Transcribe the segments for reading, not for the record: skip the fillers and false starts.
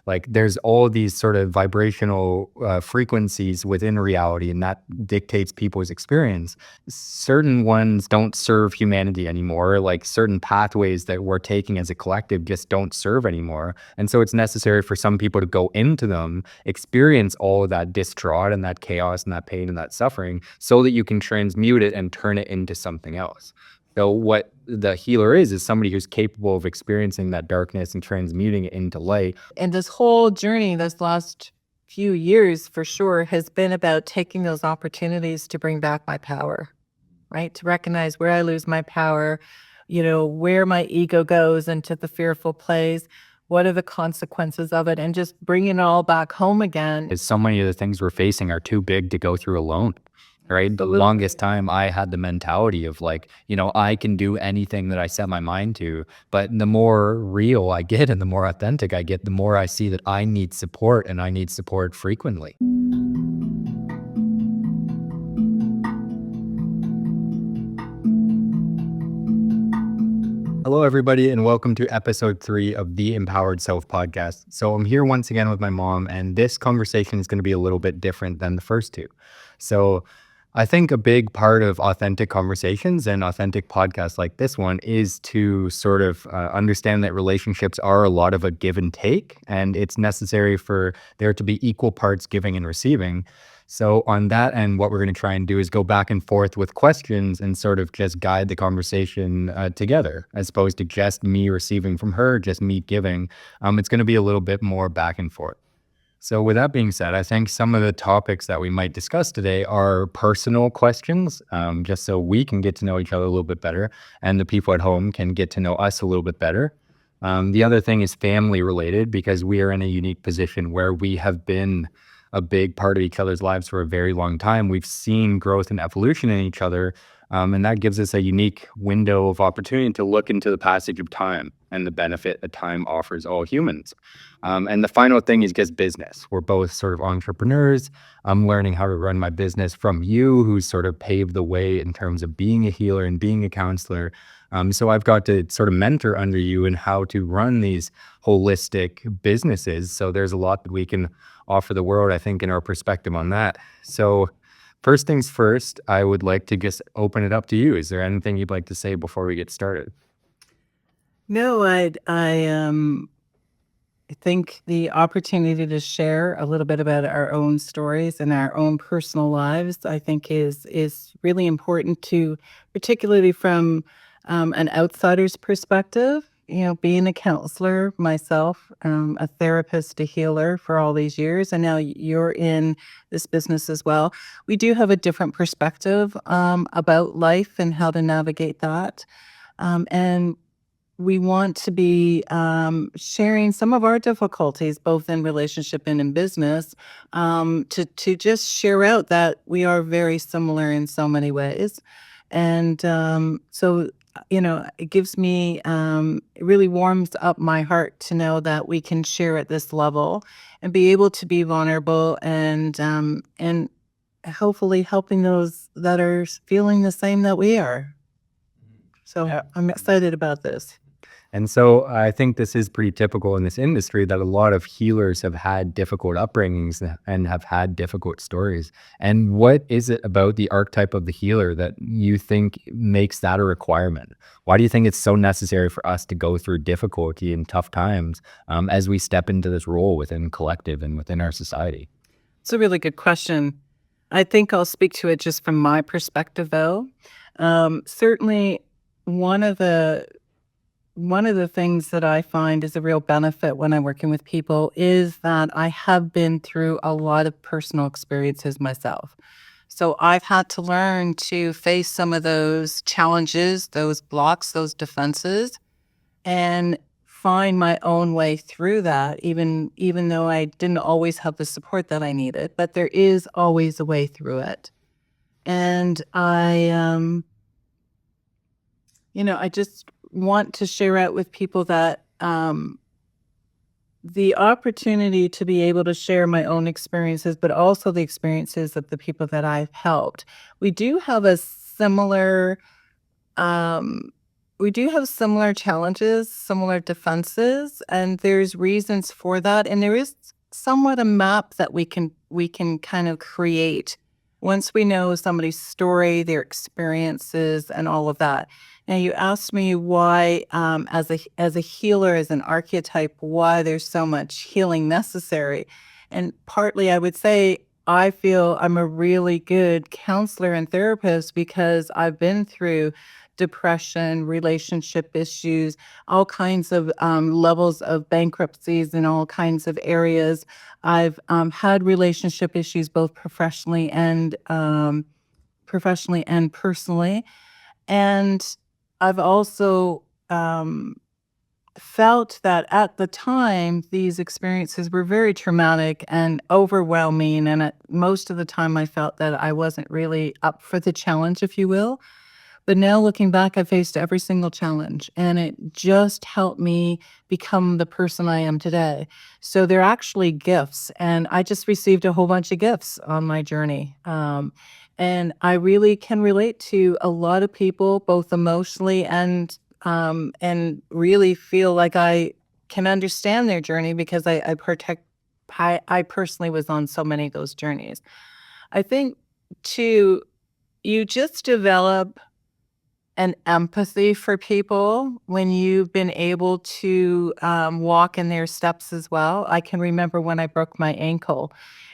Like there's all these sort of vibrational frequencies within reality, and that dictates people's experience. Certain ones don't serve humanity anymore. Like certain pathways that we're taking as a collective just don't serve anymore. And so it's necessary for some people to go into them, experience all of that distraught and that chaos and that pain and that suffering so that you can transmute it and turn it into something else. So what the healer is somebody who's capable of experiencing that darkness and transmuting it into light. And this whole journey, this last few years for sure, has been about taking those opportunities to bring back my power, right? To recognize where I lose my power, where my ego goes into the fearful place, what are the consequences of it, and just bringing it all back home again. Is so many of the things we're facing are too big to go through alone. Right. The longest time I had the mentality of like, I can do anything that I set my mind to. But the more real I get and the more authentic I get, the more I see that I need support and I need support frequently. Hello, everybody, and welcome to episode 3 of the Empowered Self podcast. So I'm here once again with my mom, and this conversation is going to be a little bit different than the first two. So I think a big part of authentic conversations and authentic podcasts like this one is to sort of understand that relationships are a lot of a give and take, and it's necessary for there to be equal parts giving and receiving. So on that end, what we're going to try and do is go back and forth with questions and sort of just guide the conversation together, as opposed to just me receiving from her, just me giving. It's going to be a little bit more back and forth. So with that being said, I think some of the topics that we might discuss today are personal questions, just so we can get to know each other a little bit better and the people at home can get to know us a little bit better. The other thing is family related, because we are in a unique position where we have been a big part of each other's lives for a very long time. We've seen growth and evolution in each other. And that gives us a unique window of opportunity to look into the passage of time and the benefit that time offers all humans. And the final thing is just business. We're both sort of entrepreneurs. I'm learning how to run my business from you, who's sort of paved the way in terms of being a healer and being a counselor. So I've got to sort of mentor under you in how to run these holistic businesses. So there's a lot that we can offer the world, I think, in our perspective on that. So first things first, I would like to just open it up to you. Is there anything you'd like to say before we get started? No, I think the opportunity to share a little bit about our own stories and our own personal lives, I think is really important to, particularly from an outsider's perspective. Being a counselor myself, a therapist, a healer for all these years, and now you're in this business as well. We do have a different perspective about life and how to navigate that, and we want to be sharing some of our difficulties, both in relationship and in business, to just share out that we are very similar in so many ways. And so, it gives me, it really warms up my heart to know that we can share at this level and be able to be vulnerable and hopefully helping those that are feeling the same that we are. So Yeah. I'm excited about this. And so I think this is pretty typical in this industry that a lot of healers have had difficult upbringings and have had difficult stories. And what is it about the archetype of the healer that you think makes that a requirement? Why do you think it's so necessary for us to go through difficulty and tough times as we step into this role within collective and within our society? It's a really good question. I think I'll speak to it just from my perspective, though. Certainly, one of the things that I find is a real benefit when I'm working with people is that I have been through a lot of personal experiences myself. So I've had to learn to face some of those challenges, those blocks, those defenses, and find my own way through that, even though I didn't always have the support that I needed. But there is always a way through it. And I just want to share out with people that the opportunity to be able to share my own experiences, but also the experiences of the people that I've helped. We do have a similar we do have similar challenges, similar defenses, and there's reasons for that. And there is somewhat a map that we can kind of create once we know somebody's story, their experiences, and all of that. Now, you asked me why, as a healer, as an archetype, why there's so much healing necessary, and partly I would say I feel I'm a really good counselor and therapist because I've been through depression, relationship issues, all kinds of levels of bankruptcies in all kinds of areas. I've had relationship issues both professionally and personally, and I've also felt that at the time these experiences were very traumatic and overwhelming, and most of the time I felt that I wasn't really up for the challenge, if you will. But now looking back, I faced every single challenge, and it just helped me become the person I am today. So they're actually gifts, and I just received a whole bunch of gifts on my journey. And I really can relate to a lot of people, both emotionally and really feel like I can understand their journey because I personally was on so many of those journeys. I think too, you just develop an empathy for people when you've been able to, walk in their steps as well. I can remember when I broke my ankle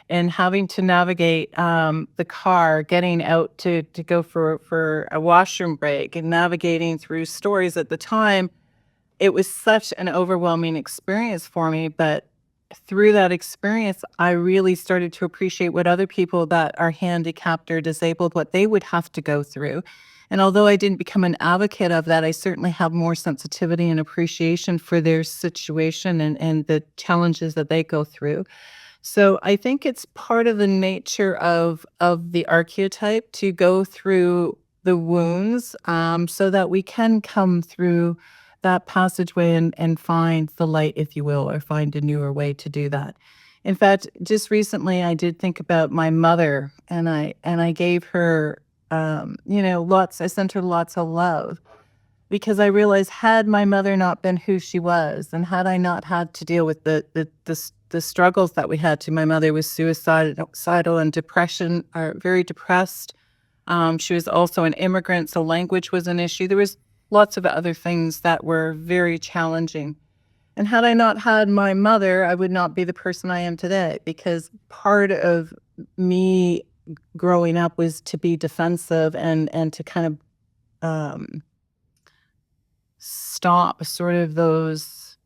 and having to navigate, the car, getting out to go for a washroom break and navigating through stories at the time. It was such an overwhelming experience for me, but through that experience, I really started to appreciate what other people that are handicapped or disabled, what they would have to go through. And although I didn't become an advocate of that, I certainly have more sensitivity and appreciation for their situation and the challenges that they go through. So I think it's part of the nature of the archetype to go through the wounds, so that we can come through that passageway and find the light, if you will, or find a newer way to do that. In fact, just recently I did think about my mother, and I gave her, lots. I sent her lots of love because I realized had my mother not been who she was, and had I not had to deal with the struggles that we had to, my mother was suicidal and depression, or very depressed. She was also an immigrant, so language was an issue. There was lots of other things that were very challenging. And had I not had my mother, I would not be the person I am today because part of me growing up was to be defensive and to kind of stop sort of those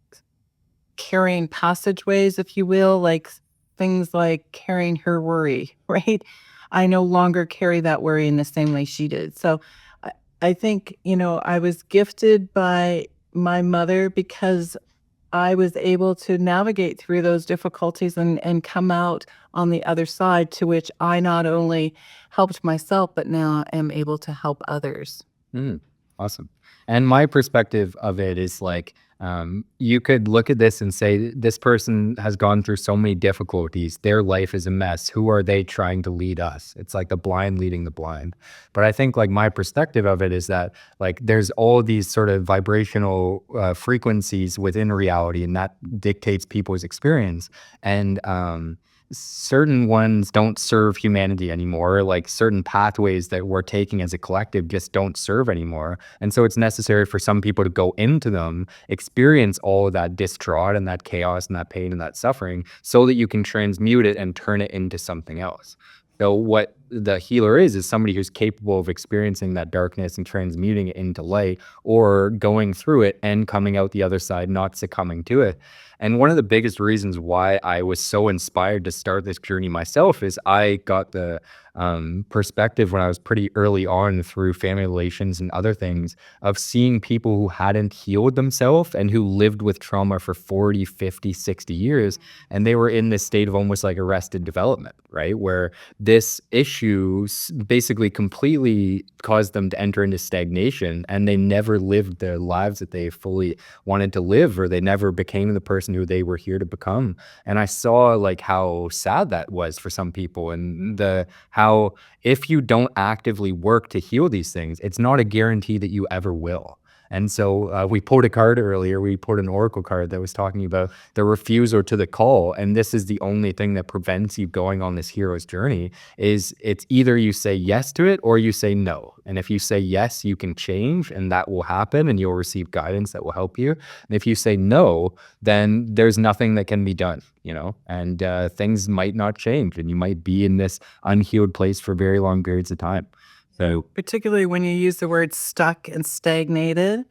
carrying passageways, if you will, like things like carrying her worry, right? I no longer carry that worry in the same way she did. So I, I think, I was gifted by my mother because I was able to navigate through those difficulties and come out on the other side, to which I not only helped myself, but now am able to help others. Mm, awesome. And my perspective of it is like, you could look at this and say, this person has gone through so many difficulties. Their life is a mess. Who are they trying to lead us? It's like the blind leading the blind. But I think like my perspective of it is that like there's all these sort of vibrational frequencies within reality, and that dictates people's experience. And certain ones don't serve humanity anymore. Like certain pathways that we're taking as a collective just don't serve anymore. And so it's necessary for some people to go into them, experience all of that distraught and that chaos and that pain and that suffering so that you can transmute it and turn it into something else. So what the healer is somebody who's capable of experiencing that darkness and transmuting it into light, or going through it and coming out the other side, not succumbing to it. And one of the biggest reasons why I was so inspired to start this journey myself is I got the perspective when I was pretty early on through family relations and other things of seeing people who hadn't healed themselves and who lived with trauma for 40, 50, 60 years. And they were in this state of almost like arrested development, right? Where this issue basically completely caused them to enter into stagnation, and they never lived the lives that they fully wanted to live, or they never became the person who they were here to become. And I saw like how sad that was for some people, and the how if you don't actively work to heal these things, it's not a guarantee that you ever will. And so we pulled a card earlier. We pulled an oracle card that was talking about the refusal to the call. And this is the only thing that prevents you going on this hero's journey is it's either you say yes to it or you say no. And if you say yes, you can change and that will happen and you'll receive guidance that will help you. And if you say no, then there's nothing that can be done, and things might not change and you might be in this unhealed place for very long periods of time. So, Particularly when you use the word stuck and stagnated,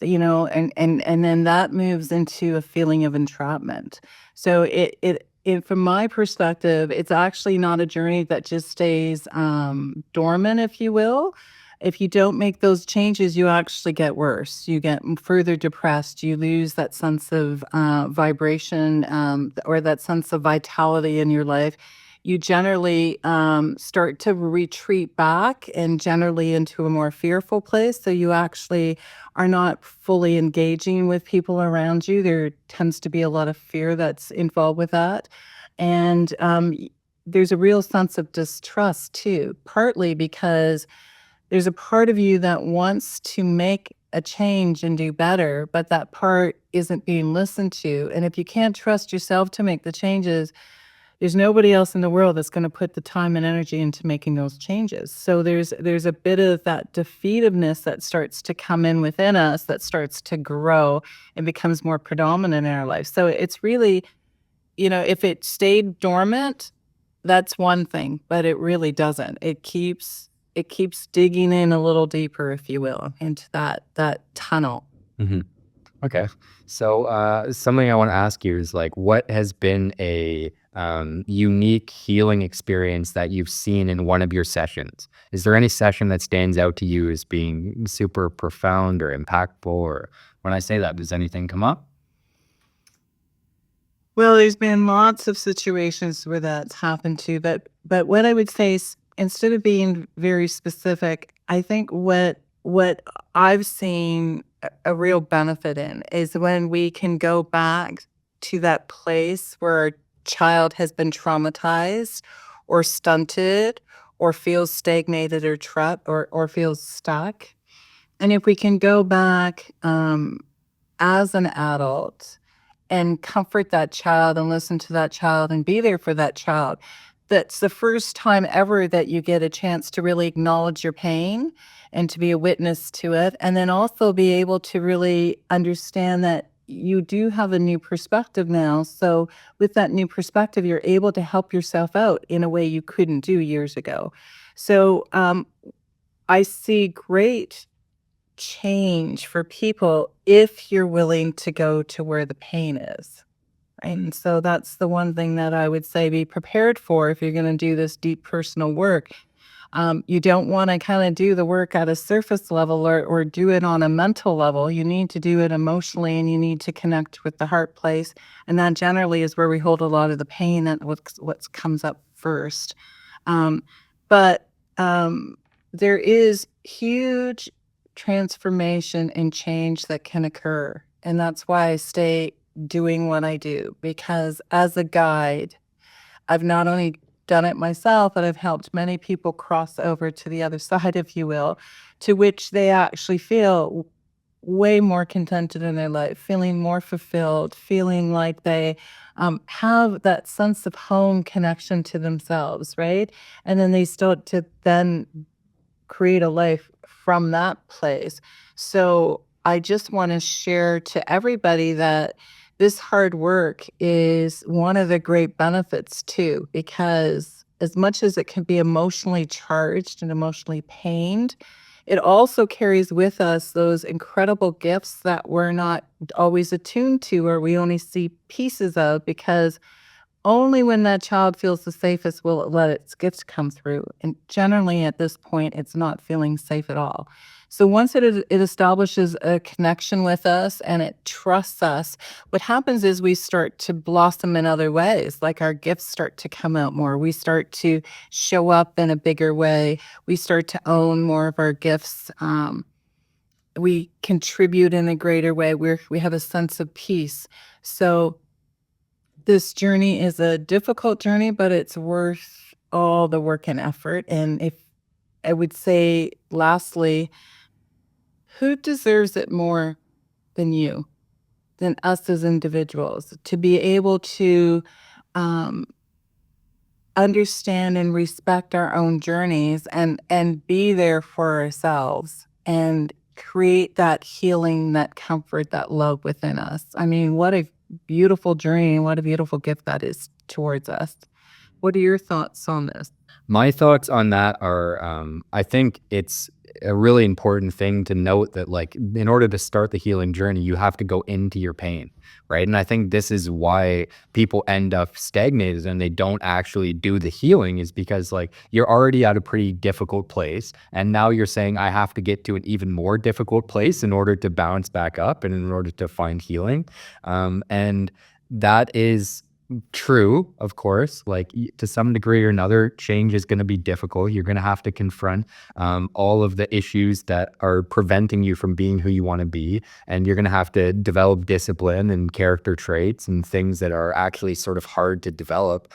and then that moves into a feeling of entrapment. So from my perspective, it's actually not a journey that just stays dormant, if you will. If you don't make those changes, you actually get worse. You get further depressed. You lose that sense of vibration, or that sense of vitality in your life. You generally start to retreat back and generally into a more fearful place. So you actually are not fully engaging with people around you. There tends to be a lot of fear that's involved with that. And there's a real sense of distrust too, partly because there's a part of you that wants to make a change and do better, but that part isn't being listened to. And if you can't trust yourself to make the changes, there's nobody else in the world that's gonna put the time and energy into making those changes. So there's a bit of that defeativeness that starts to come in within us, that starts to grow and becomes more predominant in our life. So it's really, if it stayed dormant, that's one thing, but it really doesn't. It keeps digging in a little deeper, if you will, into that tunnel. mhm. Okay. So, something I want to ask you is like, what has been a unique healing experience that you've seen in one of your sessions? Is there any session that stands out to you as being super profound or impactful? Or when I say that, does anything come up? Well, there's been lots of situations where that's happened too, but what I would say is instead of being very specific, I think what I've seen a real benefit in is when we can go back to that place where our child has been traumatized or stunted or feels stagnated or trapped or feels stuck. And if we can go back as an adult and comfort that child and listen to that child and be there for that child. That's the first time ever that you get a chance to really acknowledge your pain and to be a witness to it. And then also be able to really understand that you do have a new perspective now. So, with that new perspective, you're able to help yourself out in a way you couldn't do years ago. So, I see great change for people if you're willing to go to where the pain is. And so that's the one thing that I would say be prepared for if you're going to do this deep personal work. You don't want to kind of do the work at a surface level or do it on a mental level. You need to do it emotionally and you need to connect with the heart place. And that generally is where we hold a lot of the pain and what comes up first. Um, but there is huge transformation and change that can occur. And that's why I stay doing what I do, because as a guide, I've not only done it myself, but I've helped many people cross over to the other side, if you will, to which they actually feel way more contented in their life, feeling more fulfilled, feeling like they have that sense of home connection to themselves, right? And then they start to then create a life from that place. So I just want to share to everybody that this hard work is one of the great benefits too, because as much as it can be emotionally charged and emotionally pained, it also carries with us those incredible gifts that we're not always attuned to or we only see pieces of because only when that child feels the safest will it let its gifts come through, and generally, at this point, it's not feeling safe at all. So once it establishes a connection with us and it trusts us, what happens is we start to blossom in other ways, like our gifts start to come out more. We start to show up in a bigger way. We start to own more of our gifts. We contribute in a greater way. We have a sense of peace. So this journey is a difficult journey, but it's worth all the work and effort. And if I would say, lastly, Who deserves it more than you, than us as individuals, to be able to um, understand and respect our own journeys and be there for ourselves and create that healing, that comfort, that love within us. I mean, what a beautiful journey, what a beautiful gift that is towards us. What are your thoughts on this? My thoughts on that are, I think it's a really important thing to note that, like, in order to start the healing journey, you have to go into your pain, right? And I think this is why people end up stagnated and they don't actually do the healing, is because, like, you're already at a pretty difficult place. And now you're saying, I have to get to an even more difficult place in order to bounce back up and in order to find healing. And that is true, of course. Like, to some degree or another, change is going to be difficult. You're going to have to confront all of the issues that are preventing you from being who you want to be. And you're going to have to develop discipline and character traits and things that are actually sort of hard to develop.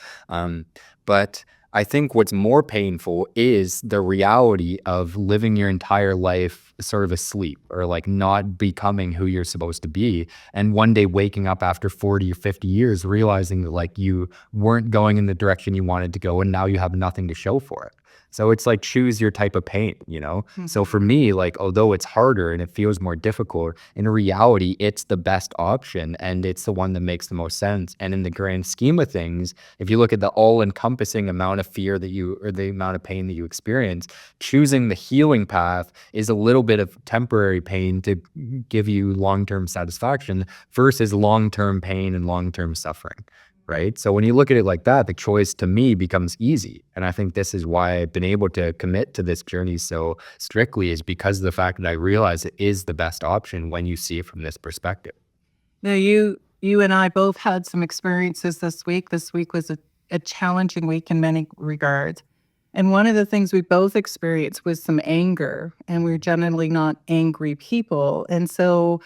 But I think what's more painful is the reality of living your entire life sort of asleep, or like not becoming who you're supposed to be. And one day waking up after 40 or 50 years, realizing that, like, you weren't going in the direction you wanted to go, and now you have nothing to show for it. So it's like, choose your type of pain, you know? So for me, like, although it's harder and it feels more difficult, in reality, it's the best option and it's the one that makes the most sense. And in the grand scheme of things, if you look at the all-encompassing amount of fear that you, or the amount of pain that you experience, choosing the healing path is a little bit of temporary pain to give you long-term satisfaction versus long-term pain and long-term suffering. Right. So when you look at it like that, the choice to me becomes easy. And I think this is why I've been able to commit to this journey so strictly, is because of the fact that I realize it is the best option when you see it from this perspective. Now, you and I both had some experiences this week. This week was a challenging week in many regards. And one of the things we both experienced was some anger, and we're generally not angry people. And so,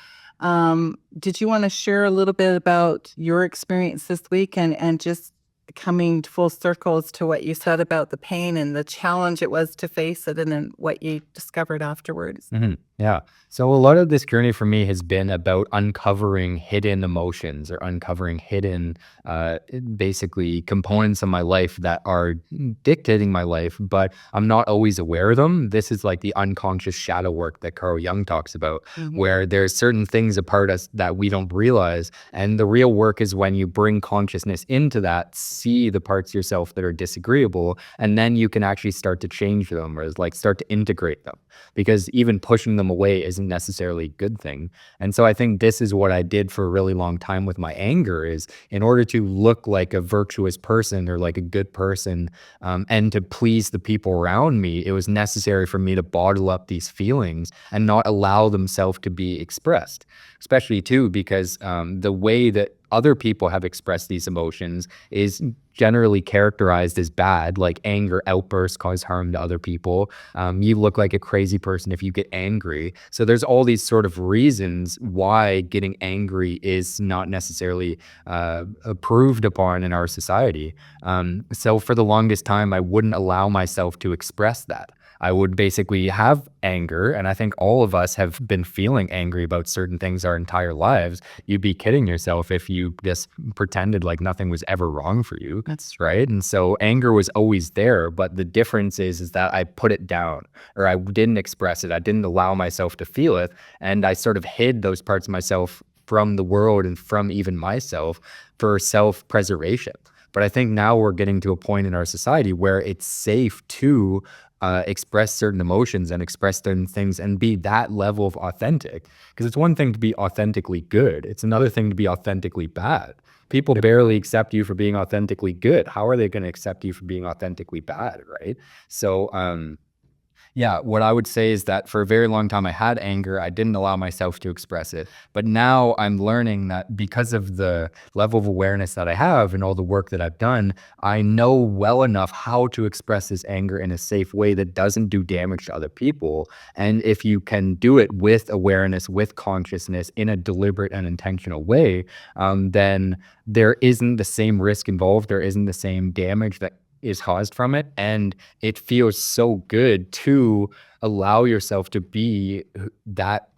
did you want to share a little bit about your experience this week and just coming full circle as to what you said about the pain and the challenge it was to face it, and then what you discovered afterwards? Yeah. So a lot of this journey for me has been about uncovering hidden emotions, or uncovering hidden, basically components of my life that are dictating my life, but I'm not always aware of them. This is like the unconscious shadow work that Carl Jung talks about, where there's certain things apart us that we don't realize. And the real work is when you bring consciousness into that, see the parts of yourself that are disagreeable, and then you can actually start to change them, or like start to integrate them, because even pushing them away isn't necessarily a good thing. And so I think this is what I did for a really long time with my anger, is in order to look like a virtuous person or like a good person, and to please the people around me, it was necessary for me to bottle up these feelings and not allow themselves to be expressed, especially too because the way that other people have expressed these emotions is generally characterized as bad. Like, anger outbursts cause harm to other people. You look like a crazy person if you get angry. So there's all these sort of reasons why getting angry is not necessarily approved upon in our society. So for the longest time, I wouldn't allow myself to express that. I would basically have anger, and I think all of us have been feeling angry about certain things our entire lives. You'd be kidding yourself if you just pretended like nothing was ever wrong for you. That's right. And so anger was always there, but the difference is that I put it down, or I didn't express it. I didn't allow myself to feel it, and I sort of hid those parts of myself from the world and from even myself for self-preservation. But I think now we're getting to a point in our society where it's safe to express certain emotions and express certain things and be that level of authentic. Because it's one thing to be authentically good, it's another thing to be authentically bad. People barely accept you for being authentically good. How are they going to accept you for being authentically bad, right? So, yeah, what I would say is that for a very long time I had anger. I didn't allow myself to express it. But now I'm learning that because of the level of awareness that I have and all the work that I've done, I know well enough how to express this anger in a safe way that doesn't do damage to other people. And if you can do it with awareness, with consciousness, in a deliberate and intentional way, then there isn't the same risk involved. There isn't the same damage that is caused from it. And it feels so good to allow yourself to be that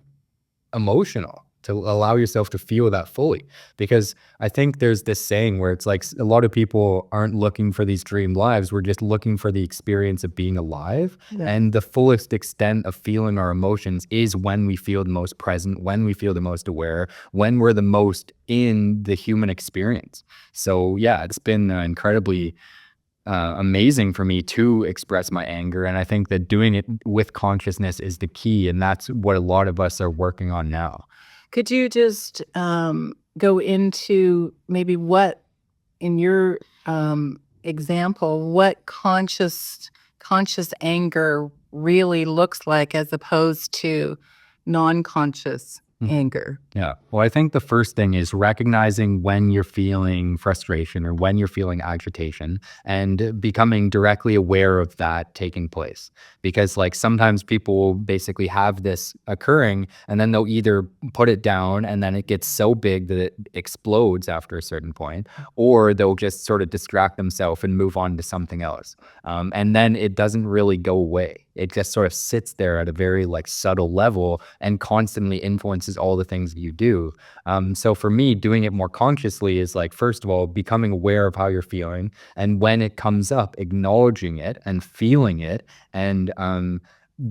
emotional, to allow yourself to feel that fully. Because I think there's this saying where it's like a lot of people aren't looking for these dream lives. We're just looking for the experience of being alive. Yeah. And the fullest extent of feeling our emotions is when we feel the most present, when we feel the most aware, when we're the most in the human experience. So, yeah, it's been incredibly amazing for me to express my anger. And I think that doing it with consciousness is the key. And that's what a lot of us are working on now. Could you just go into maybe what, in your example, what conscious anger really looks like as opposed to non-conscious anger? Yeah. Well, I think the first thing is recognizing when you're feeling frustration or when you're feeling agitation and becoming directly aware of that taking place. Because, like, sometimes people will basically have this occurring and then they'll either put it down and then it gets so big that it explodes after a certain point, or they'll just sort of distract themselves and move on to something else. And then it doesn't really go away. It just sort of sits there at a very like subtle level and constantly influences all the things that you do. So for me, doing it more consciously is like, first of all, becoming aware of how you're feeling. And when it comes up, acknowledging it and feeling it and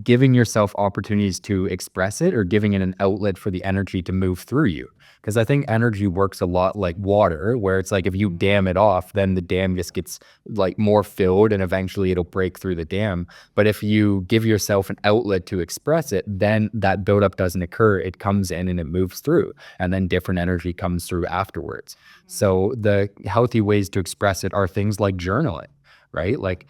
giving yourself opportunities to express it or giving it an outlet for the energy to move through you. Because I think energy works a lot like water, where it's like if you dam it off, then the dam just gets like more filled and eventually it'll break through the dam. But if you give yourself an outlet to express it, then that buildup doesn't occur. It comes in and it moves through, and then different energy comes through afterwards. So the healthy ways to express it are things like journaling, right? Like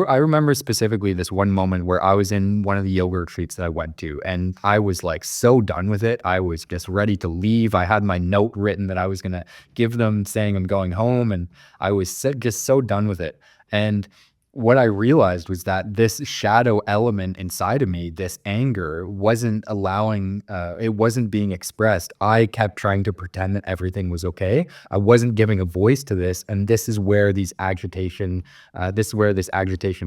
I remember specifically this one moment where I was in one of the yoga retreats that I went to, and I was like so done with it. I was just ready to leave. I had my note written that I was going to give them saying I'm going home, and I was just so done with it. And what I realized was that this shadow element inside of me, this anger, wasn't allowing, it wasn't being expressed. I kept trying to pretend that everything was okay. I wasn't giving a voice to this. And this is where this agitation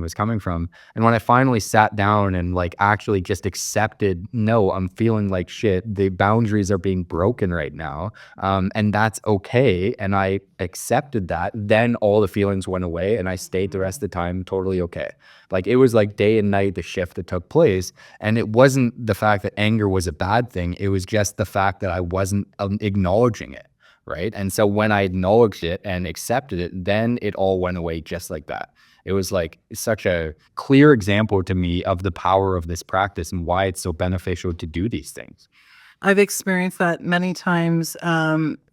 was coming from. And when I finally sat down and like actually just accepted, no, I'm feeling like shit. The boundaries are being broken right now. And that's okay. And I accepted that. Then all the feelings went away and I stayed the rest of the time totally okay. Like it was like day and night, the shift that took place. And it wasn't the fact that anger was a bad thing. It was just the fact that I wasn't acknowledging it. Right. And so when I acknowledged it and accepted it, then it all went away just like that. It was like such a clear example to me of the power of this practice and why it's so beneficial to do these things. I've experienced that many times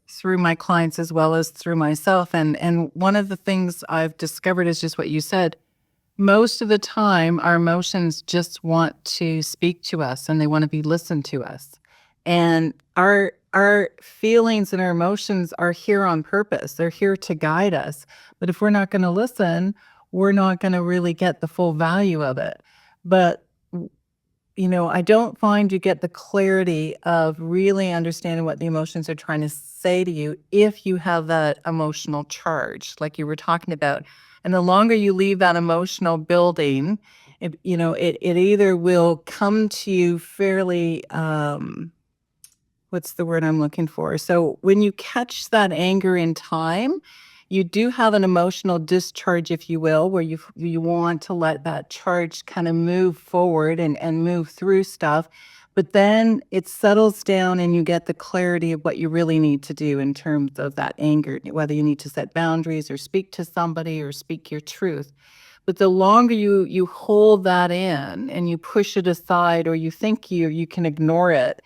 through my clients as well as through myself. And one of the things I've discovered is just what you said. Most of the time, our emotions just want to speak to us and they want to be listened to us. And our feelings and our emotions are here on purpose. They're here to guide us. But if we're not going to listen, we're not going to really get the full value of it. But I don't find you get the clarity of really understanding what the emotions are trying to say to you if you have that emotional charge, like you were talking about. And the longer you leave that emotional building, it either will come to you fairly, what's the word I'm looking for? So when you catch that anger in time, you do have an emotional discharge, if you will, where you want to let that charge kind of move forward and move through stuff. But then it settles down and you get the clarity of what you really need to do in terms of that anger, whether you need to set boundaries or speak to somebody or speak your truth. But the longer you hold that in and you push it aside or you think you can ignore it,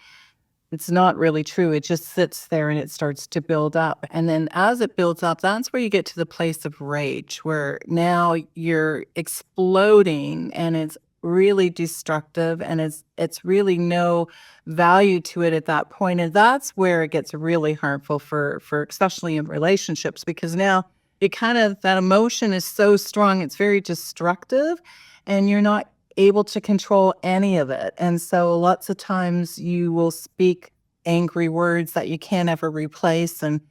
it's not really true. It just sits there and it starts to build up. And then as it builds up, that's where you get to the place of rage, where now you're exploding and it's really destructive and it's really no value to it at that point. And that's where it gets really harmful for especially in relationships, because now that emotion is so strong, it's very destructive and you're not able to control any of it. And so lots of times you will speak angry words that you can't ever replace, and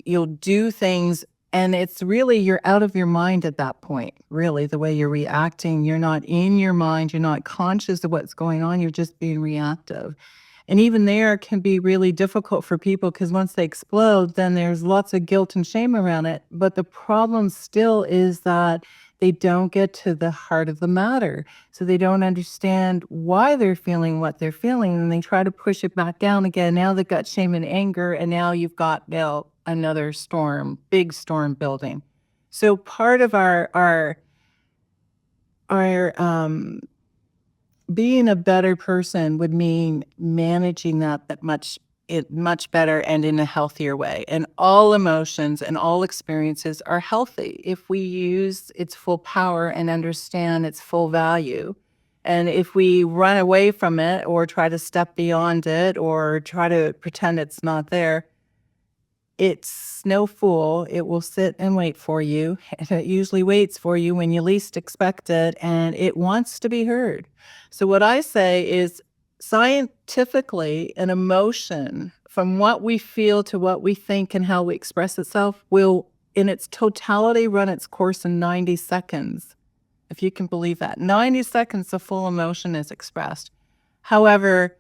you'll do things And it's really, you're out of your mind at that point, really, the way you're reacting. You're not in your mind, you're not conscious of what's going on, you're just being reactive. And even there can be really difficult for people because once they explode, then there's lots of guilt and shame around it. But the problem still is that they don't get to the heart of the matter. So they don't understand why they're feeling what they're feeling. And they try to push it back down again. Now they've got shame and anger. And now you've got another storm, big storm building. So part of our being a better person would mean managing that much better and in a healthier way. And all emotions and all experiences are healthy if we use its full power and understand its full value. And if we run away from it or try to step beyond it or try to pretend it's not there, it's no fool. It will sit and wait for you. And it usually waits for you when you least expect it, and it wants to be heard. So, what I say is scientifically, an emotion from what we feel to what we think and how we express itself will, in its totality, run its course in 90 seconds. If you can believe that, 90 seconds, the full emotion is expressed. However,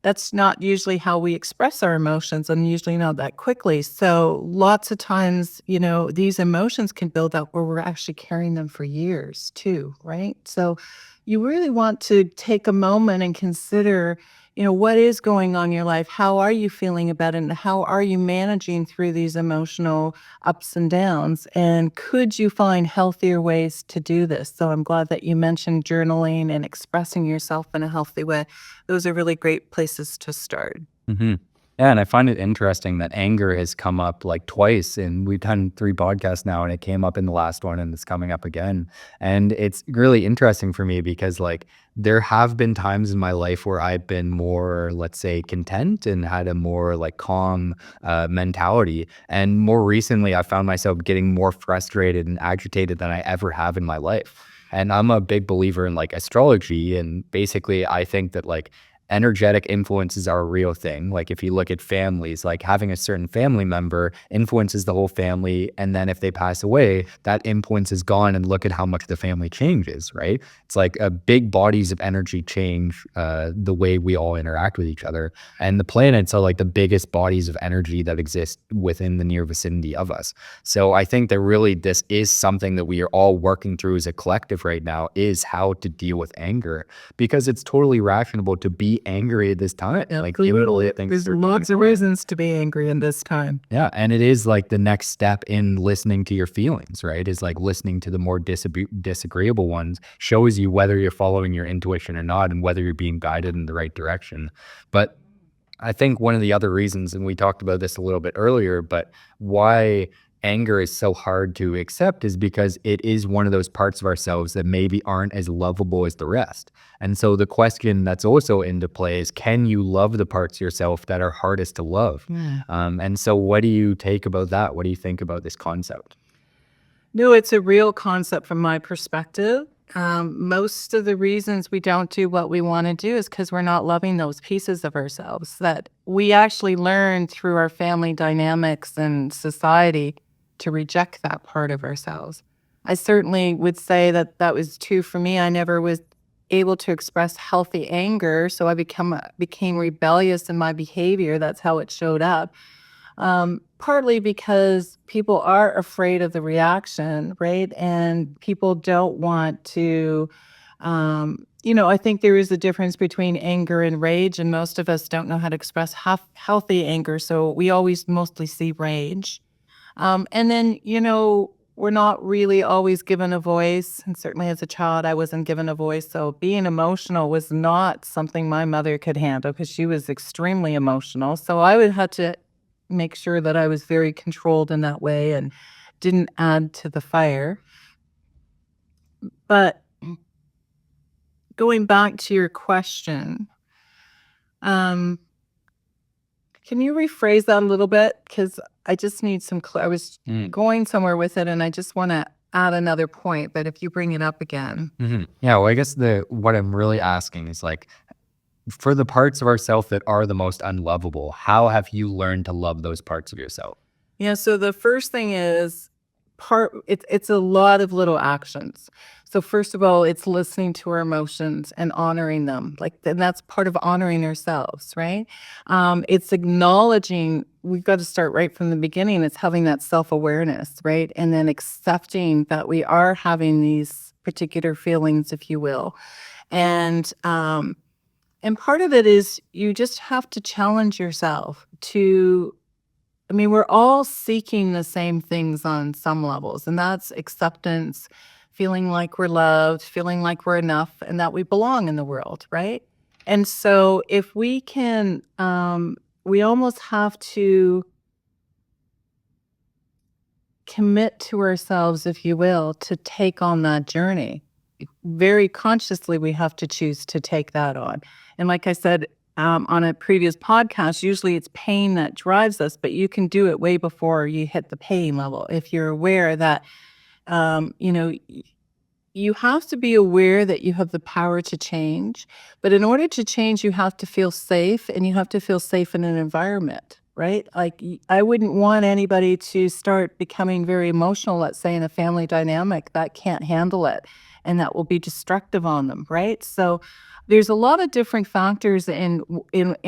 that's not usually how we express our emotions, and usually not that quickly. So lots of times, these emotions can build up where we're actually carrying them for years too, right? So you really want to take a moment and consider, what is going on in your life? How are you feeling about it? And how are you managing through these emotional ups and downs? And could you find healthier ways to do this? So I'm glad that you mentioned journaling and expressing yourself in a healthy way. Those are really great places to start. Mm-hmm. Yeah, and I find it interesting that anger has come up like twice, and we've done 3 podcasts now, and it came up in the last one, and it's coming up again. And it's really interesting for me because like there have been times in my life where I've been more, let's say, content and had a more like calm mentality. And more recently, I found myself getting more frustrated and agitated than I ever have in my life. And I'm a big believer in like astrology, and basically, I think that like energetic influences are a real thing. Like if you look at families, like having a certain family member influences the whole family. And then if they pass away, that influence is gone. And look at how much the family changes, right? It's like big bodies of energy change the way we all interact with each other. And the planets are like the biggest bodies of energy that exist within the near vicinity of us. So I think that really this is something that we are all working through as a collective right now, is how to deal with anger, because it's totally rational to be angry at this time. Like There's lots of reasons to be angry in this time. Yeah, and it is like the next step in listening to your feelings, right? Is like listening to the more disagreeable ones shows you whether you're following your intuition or not, and whether you're being guided in the right direction. But I think one of the other reasons, and we talked about this a little bit earlier, but why anger is so hard to accept is because it is one of those parts of ourselves that maybe aren't as lovable as the rest. And so the question that's also into play is, can you love the parts of yourself that are hardest to love? And so what do you take about that? What do you think about this concept? No, it's a real concept from my perspective. Most of the reasons we don't do what we want to do is because we're not loving those pieces of ourselves that we actually learn through our family dynamics and society to reject that part of ourselves. I certainly would say that that was true for me. I never was able to express healthy anger, so I became rebellious in my behavior. That's how it showed up. Partly because people are afraid of the reaction, right? And people don't want to, I think there is a difference between anger and rage, and most of us don't know how to express healthy anger. So we always mostly see rage. And then, we're not really always given a voice. And certainly as a child, I wasn't given a voice. So being emotional was not something my mother could handle because she was extremely emotional. So I would have to make sure that I was very controlled in that way and didn't add to the fire. But going back to your question, can you rephrase that a little bit? Because I just need some I was going somewhere with it, and I just want to add another point. But if you bring it up again. Yeah, well, I guess what I'm really asking is like, for the parts of ourselves that are the most unlovable, how have you learned to love those parts of yourself? Yeah, so the first thing is it's a lot of little actions. So first of all, it's listening to our emotions and honoring them. Like, then that's part of honoring ourselves, right? It's acknowledging we've got to start right from the beginning. It's having that self-awareness, right? And then accepting that we are having these particular feelings, if you will. And part of it is you just have to challenge yourself to, I mean, we're all seeking the same things on some levels, and that's acceptance, feeling like we're loved, feeling like we're enough, and that we belong in the world, right? And so if we can, we almost have to commit to ourselves, if you will, to take on that journey. Very consciously, we have to choose to take that on. And like I said, on a previous podcast, usually it's pain that drives us, but you can do it way before you hit the pain level. If you're aware that, you know, you have to be aware that you have the power to change. But in order to change, you have to feel safe, and you have to feel safe in an environment, right? Like, I wouldn't want anybody to start becoming very emotional, let's say in a family dynamic that can't handle it and that will be destructive on them, right? So there's a lot of different factors in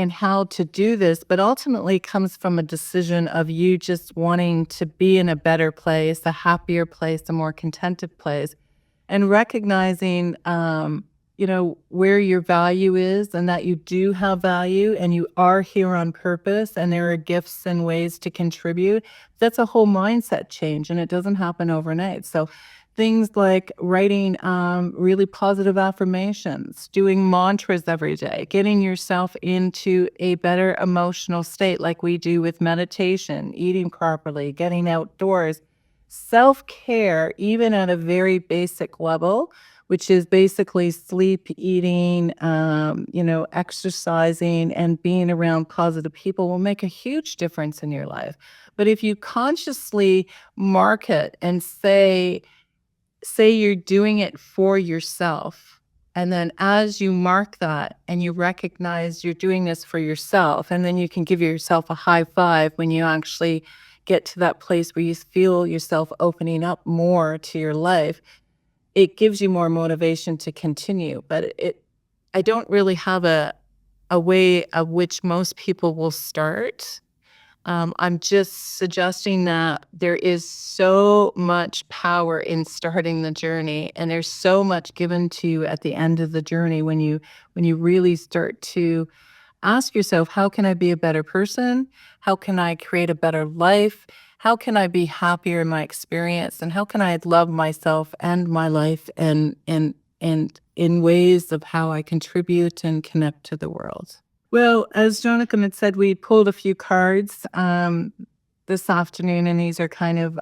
how to do this, but ultimately it comes from a decision of you just wanting to be in a better place, a happier place, a more contented place, and recognizing, where your value is and that you do have value and you are here on purpose and there are gifts and ways to contribute. That's a whole mindset change, and it doesn't happen overnight. So things like writing really positive affirmations, doing mantras every day, getting yourself into a better emotional state like we do with meditation, eating properly, getting outdoors. Self-care, even at a very basic level, which is basically sleep, eating, exercising, and being around positive people, will make a huge difference in your life. But if you consciously market and say you're doing it for yourself, and then as you mark that and you recognize you're doing this for yourself, and then you can give yourself a high five when you actually get to that place where you feel yourself opening up more to your life, it gives you more motivation to continue. But I don't really have a way of which most people will start. I'm just suggesting that there is so much power in starting the journey, and there's so much given to you at the end of the journey when you really start to ask yourself, how can I be a better person? How can I create a better life? How can I be happier in my experience? And how can I love myself and my life and in ways of how I contribute and connect to the world? Well, as Jonathan had said, we pulled a few cards this afternoon, and these are kind of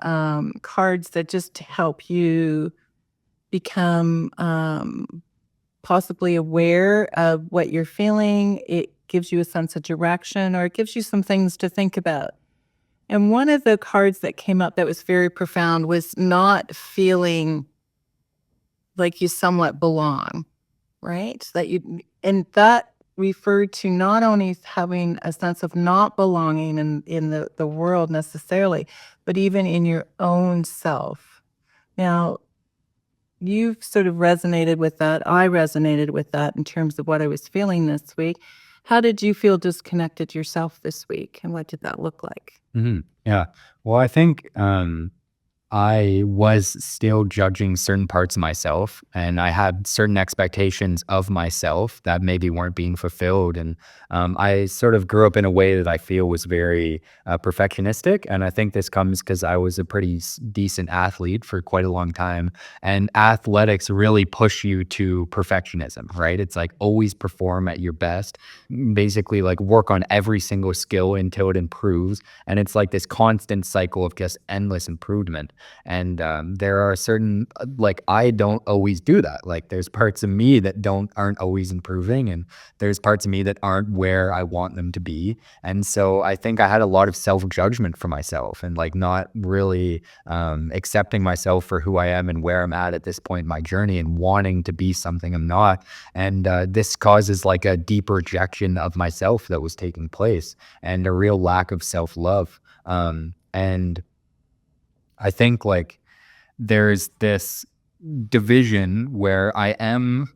cards that just help you become possibly aware of what you're feeling. It gives you a sense of direction, or it gives you some things to think about. And one of the cards that came up that was very profound was not feeling like you somewhat belong, right? And that referred to not only having a sense of not belonging in the world necessarily, but even in your own self. Now, you've sort of resonated with that. I resonated with that in terms of what I was feeling this week. How did you feel disconnected yourself this week, and what did that look like? Yeah. Well, I think I was still judging certain parts of myself, and I had certain expectations of myself that maybe weren't being fulfilled. And I sort of grew up in a way that I feel was very perfectionistic. And I think this comes because I was a pretty decent athlete for quite a long time. And athletics really push you to perfectionism, right? It's like always perform at your best, basically, like work on every single skill until it improves. And it's like this constant cycle of just endless improvement. And there are certain like I don't always do that. Like there's parts of me that aren't always improving, and there's parts of me that aren't where I want them to be. And so I think I had a lot of self-judgment for myself, and like not really accepting myself for who I am and where I'm at this point in my journey, and wanting to be something I'm not. And this causes like a deep rejection of myself that was taking place, and a real lack of self-love. And I think like there's this division where I am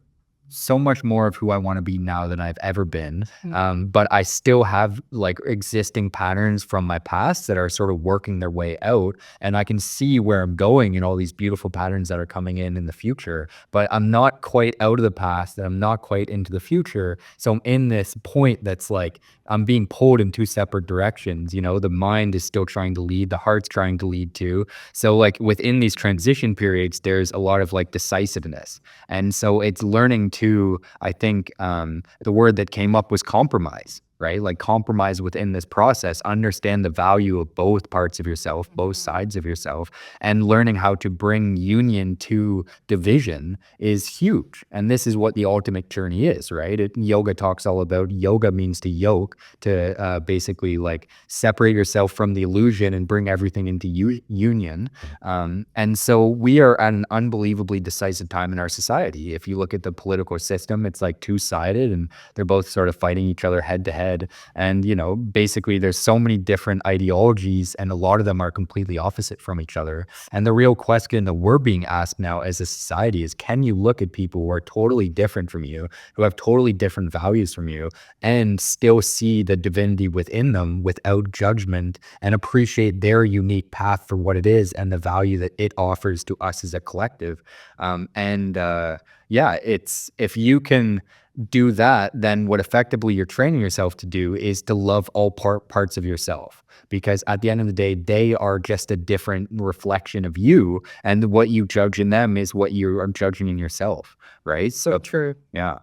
so much more of who I want to be now than I've ever been. But I still have like existing patterns from my past that are sort of working their way out. And I can see where I'm going and all these beautiful patterns that are coming in the future. But I'm not quite out of the past and I'm not quite into the future. So I'm in this point that's like, I'm being pulled in two separate directions. You know, the mind is still trying to lead, the heart's trying to lead too. So, like, within these transition periods, there's a lot of like decisiveness. And so it's learning to, I think, the word that came up was compromise, right? Like compromise within this process, understand the value of both parts of yourself, both sides of yourself, and learning how to bring union to division is huge. And this is what the ultimate journey is, right? Yoga talks all about yoga means to yoke, to basically like separate yourself from the illusion and bring everything into union. And so we are at an unbelievably decisive time in our society. If you look at the political system, it's like two-sided and they're both sort of fighting each other head to head. And, you know, basically there's so many different ideologies and a lot of them are completely opposite from each other. And the real question that we're being asked now as a society is, can you look at people who are totally different from you, who have totally different values from you, and still see the divinity within them without judgment and appreciate their unique path for what it is and the value that it offers to us as a collective? Yeah, it's, if you can do that, then what effectively you're training yourself to do is to love all parts of yourself, because at the end of the day, they are just a different reflection of you, and what you judge in them is what you are judging in yourself, right? So So true. yeah.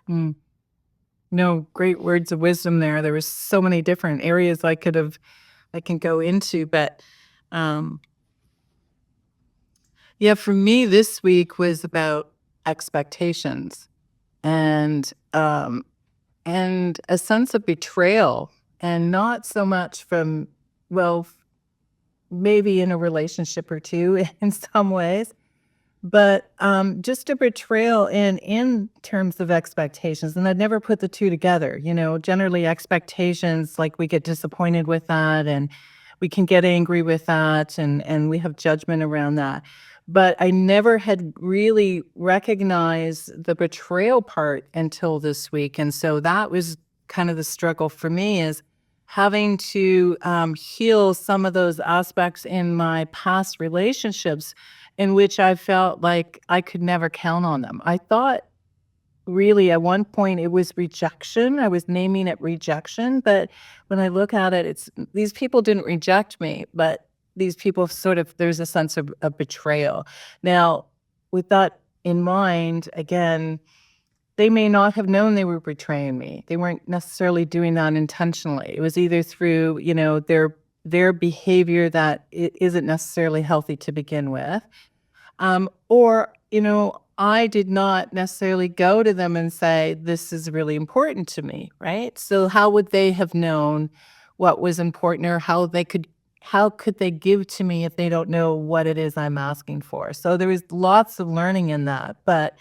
Mm. No, great words of wisdom there. There was so many different areas I can go into, but um, yeah, for me, this week was about expectations and and a sense of betrayal, and not so much from, well, maybe in a relationship or two in some ways, but just a betrayal in terms of expectations. And I'd never put the two together. You know, generally expectations, like we get disappointed with that and we can get angry with that, and we have judgment around that. But I never had really recognized the betrayal part until this week. And so that was kind of the struggle for me, is having to heal some of those aspects in my past relationships in which I felt like I could never count on them. I thought really at one point it was rejection. I was naming it rejection, but when I look at it, it's these people didn't reject me, but these people sort of, there's a sense of betrayal. Now, with that in mind, again, they may not have known they were betraying me. They weren't necessarily doing that intentionally. It was either through, you know, their behavior that it isn't necessarily healthy to begin with, or, you know, I did not necessarily go to them and say, "This is really important to me," right? So how would they have known what was important, or how could they give to me if they don't know what it is I'm asking for? So there was lots of learning in that, but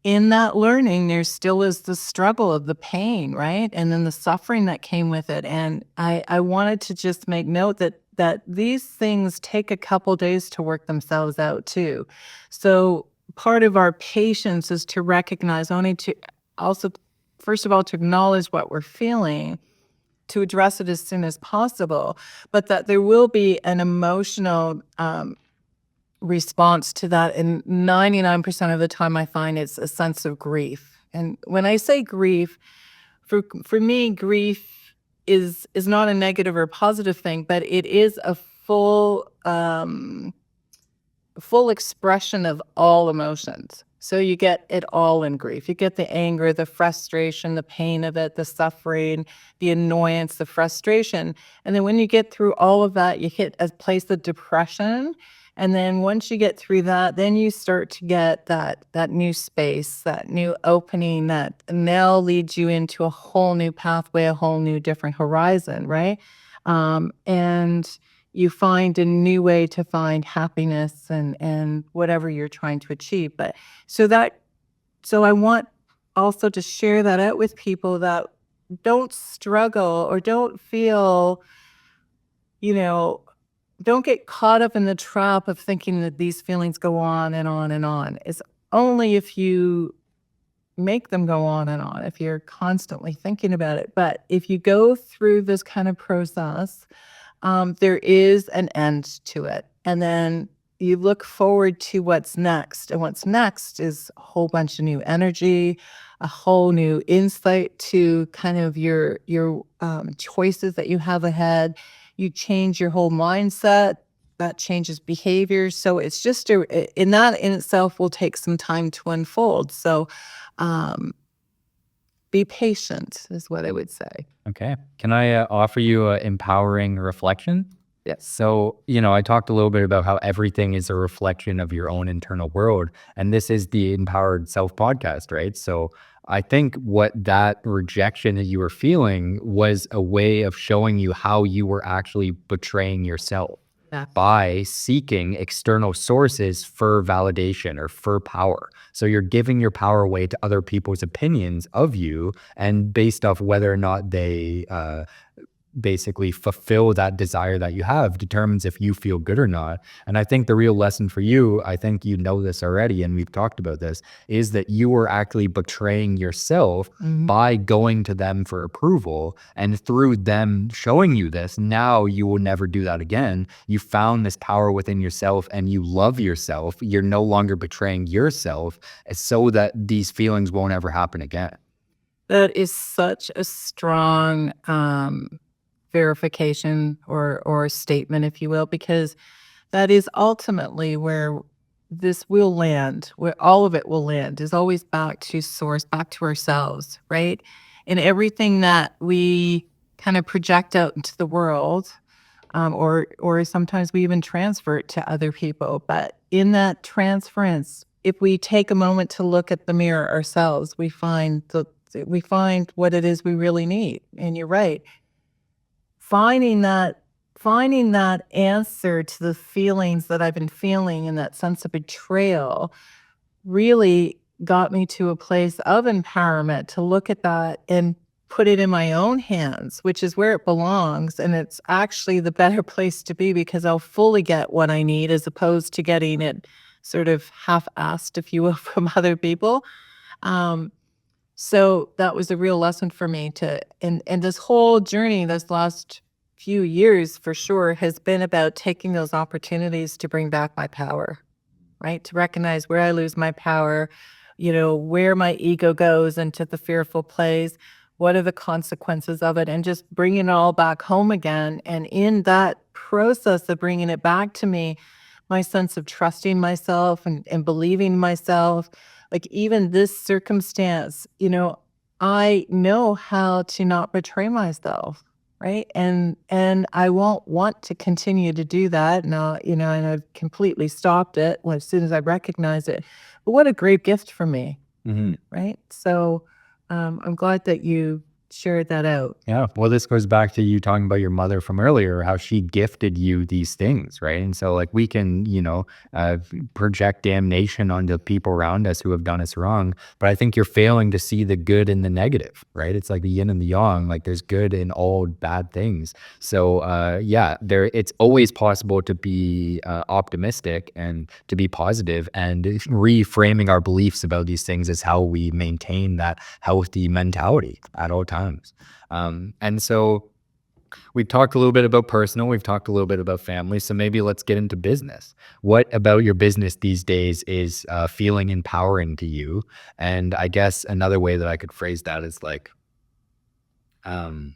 in that learning, there still is the struggle of the pain, right? And then the suffering that came with it. And I wanted to just make note that these things take a couple days to work themselves out too. So part of our patience is to recognize, only to also, first of all, to acknowledge what we're feeling, to address it as soon as possible, but that there will be an emotional response to that, and 99% of the time I find it's a sense of grief. And when I say grief, for me, grief is not a negative or positive thing, but it is a full expression of all emotions. So you get it all in grief. You get the anger, the frustration, the pain of it, the suffering, the annoyance, the frustration. And then when you get through all of that, you hit a place of depression. And then once you get through that, then you start to get that new space, that new opening that now leads you into a whole new pathway, a whole new different horizon, right? And you find a new way to find happiness and whatever you're trying to achieve. But so that so I want also to share that out with people that don't struggle or don't feel, you know, don't get caught up in the trap of thinking that these feelings go on and on and on. It's only if you make them go on and on, if you're constantly thinking about it. But if you go through this kind of process, there is an end to it. And then you look forward to what's next. And what's next is a whole bunch of new energy, a whole new insight to kind of your choices that you have ahead. You change your whole mindset. That changes behavior. So it's just in that in itself will take some time to unfold. So um, be patient is what I would say. Okay. Can I offer you an empowering reflection? Yes. So, I talked a little bit about how everything is a reflection of your own internal world. And this is the Empowered Self podcast, right? So, I think what that rejection that you were feeling was a way of showing you how you were actually betraying yourself Yeah. by seeking external sources for validation or for power. So, you're giving your power away to other people's opinions of you and based off whether or not they, basically fulfill that desire that you have determines if you feel good or not. And I think the real lesson for you, I think you know this already, and we've talked about this, is that you were actually betraying yourself by going to them for approval. And through them showing you this, now you will never do that again. You found this power within yourself and you love yourself. You're no longer betraying yourself so that these feelings won't ever happen again. That is such a strong verification or statement, if you will, because that is ultimately where this will land, where all of it will land, is always back to source, back to ourselves, right? And everything that we kind of project out into the world, or sometimes we even transfer it to other people. But in that transference, if we take a moment to look at the mirror ourselves, we find what it is we really need. And you're right. Finding that finding that answer to the feelings that I've been feeling and that sense of betrayal really got me to a place of empowerment to look at that and put it in my own hands, which is where it belongs. And it's actually the better place to be because I'll fully get what I need as opposed to getting it sort of half-assed, if you will, from other people. Um, so that was a real lesson for me to and this whole journey, this last few years for sure, has been about taking those opportunities to bring back my power, right? To recognize where I lose my power, where my ego goes into the fearful place, what are the consequences of it, and just bringing it all back home again. And in that process of bringing it back to me, my sense of trusting myself and believing myself, like even this circumstance, I know how to not betray myself. Right. And I won't want to continue to do that. Now, and I've completely stopped it as soon as I recognize it. But what a great gift for me. Mhm. Right. So I'm glad that you shared that out. Yeah. Well, this goes back to you talking about your mother from earlier, how she gifted you these things, right? And so, like, we can, project damnation onto people around us who have done us wrong. But I think you're failing to see the good in the negative, right? It's like the yin and the yang. Like, there's good in all bad things. So, yeah, it's always possible to be optimistic and to be positive, and reframing our beliefs about these things is how we maintain that healthy mentality at all times. And so we've talked a little bit about personal, we've talked a little bit about family. So maybe let's get into business. What about your business these days is feeling empowering to you? And I guess another way that I could phrase that is like, um,